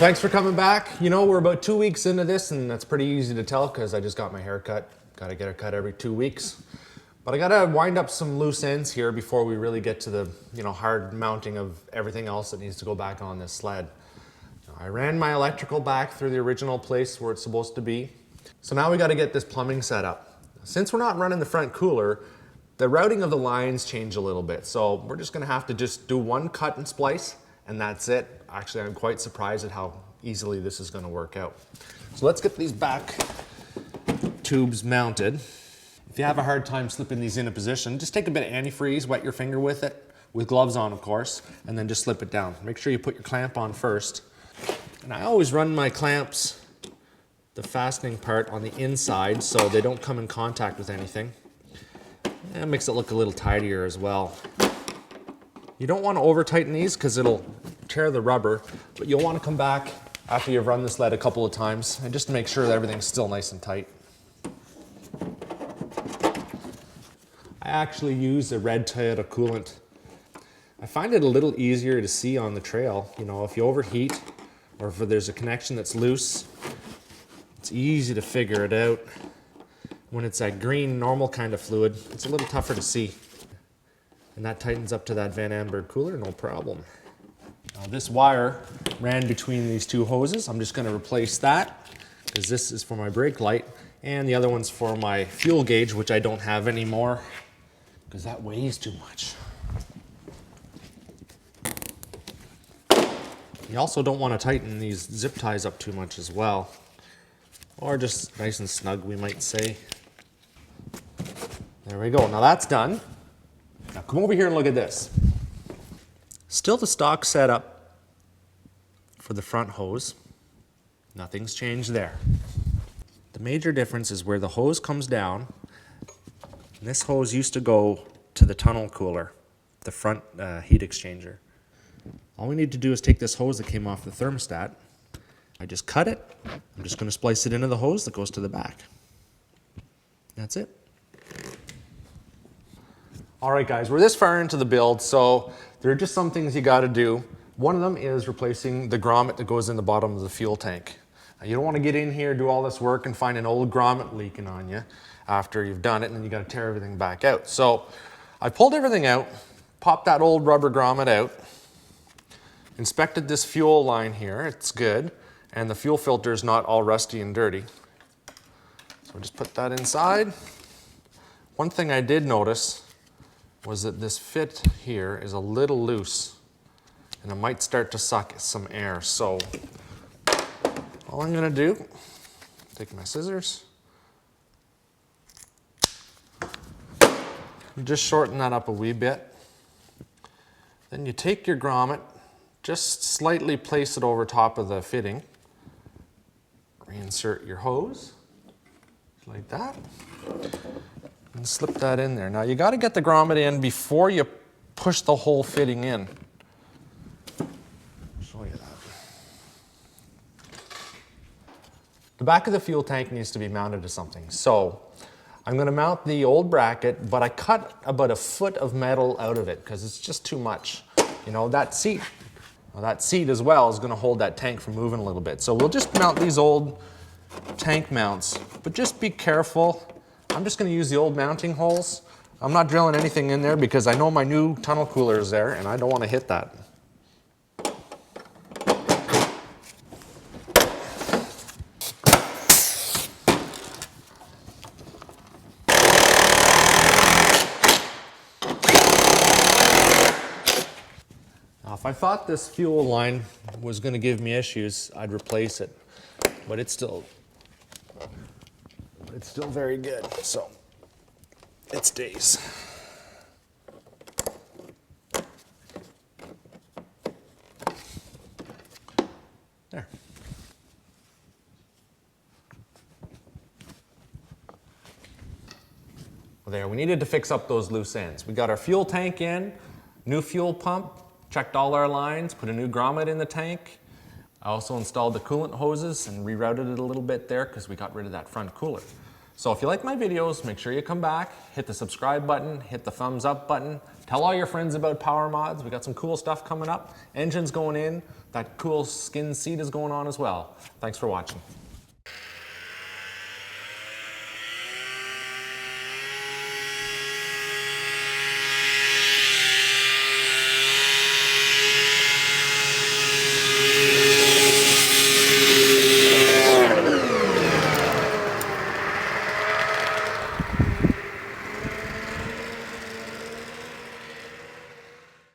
thanks for coming back. You know, we're about 2 weeks into this, and that's pretty easy to tell because I just got my hair cut. Got to get it cut every 2 weeks. But I got to wind up some loose ends here before we really get to the, hard mounting of everything else that needs to go back on this sled. I ran my electrical back through the original place where it's supposed to be. So now we got to get this plumbing set up. Since we're not running the front cooler, the routing of the lines changed a little bit. So we're just going to have to just do one cut and splice, and that's it. Actually, I'm quite surprised at how easily this is going to work out. So let's get these back tubes mounted. If you have a hard time slipping these into position, just take a bit of antifreeze, wet your finger with it, with gloves on of course, and then just slip it down. Make sure you put your clamp on first. And I always run my clamps, the fastening part, on the inside so they don't come in contact with anything. And it makes it look a little tidier as well. You don't want to over tighten these because it'll tear the rubber, but you'll want to come back after you've run the sled a couple of times and just to make sure that everything's still nice and tight. I actually use a red Toyota Coolant. I find it a little easier to see on the trail. If you overheat or if there's a connection that's loose, it's easy to figure it out. When it's that green normal kind of fluid, it's a little tougher to see. And that tightens up to that Van Amberg cooler, no problem. Now this wire ran between these two hoses. I'm just going to replace that because this is for my brake light and the other one's for my fuel gauge, which I don't have anymore because that weighs too much. You also don't want to tighten these zip ties up too much as well. Or just nice and snug, we might say. There we go. Now that's done. Now come over here and look at this. Still the stock setup for the front hose. Nothing's changed there. The major difference is where the hose comes down. This hose used to go to the tunnel cooler, the front heat exchanger. All we need to do is take this hose that came off the thermostat. I just cut it. I'm just going to splice it into the hose that goes to the back. That's it. All right, guys, we're this far into the build, so there are just some things you got to do. One of them is replacing the grommet that goes in the bottom of the fuel tank. Now, you don't want to get in here, do all this work, and find an old grommet leaking on you after you've done it, and then you got to tear everything back out. So I pulled everything out, popped that old rubber grommet out, inspected this fuel line here. It's good. And the fuel filter is not all rusty and dirty. So we'll just put that inside. One thing I did notice was that this fit here is a little loose and it might start to suck some air. So all I'm gonna do, take my scissors, just shorten that up a wee bit. Then you take your grommet, just slightly place it over top of the fitting. Reinsert your hose, like that, and slip that in there. Now you got to get the grommet in before you push the whole fitting in. I'll show you that. The back of the fuel tank needs to be mounted to something. So I'm going to mount the old bracket, but I cut about 1 foot of metal out of it because it's just too much. That seat. Well, that seat as well is going to hold that tank from moving a little bit. So we'll just mount these old tank mounts, but just be careful. I'm just going to use the old mounting holes. I'm not drilling anything in there because I know my new tunnel cooler is there and I don't want to hit that. If I thought this fuel line was going to give me issues, I'd replace it. But it's still very good, so it stays. There. Well, there, we needed to fix up those loose ends. We got our fuel tank in, new fuel pump, checked all our lines, put a new grommet in the tank. I also installed the coolant hoses and rerouted it a little bit there because we got rid of that front cooler. So if you like my videos, make sure you come back, hit the subscribe button, hit the thumbs up button, tell all your friends about PowerModz. We got some cool stuff coming up. Engine's going in, that cool skin seat is going on as well. Thanks for watching.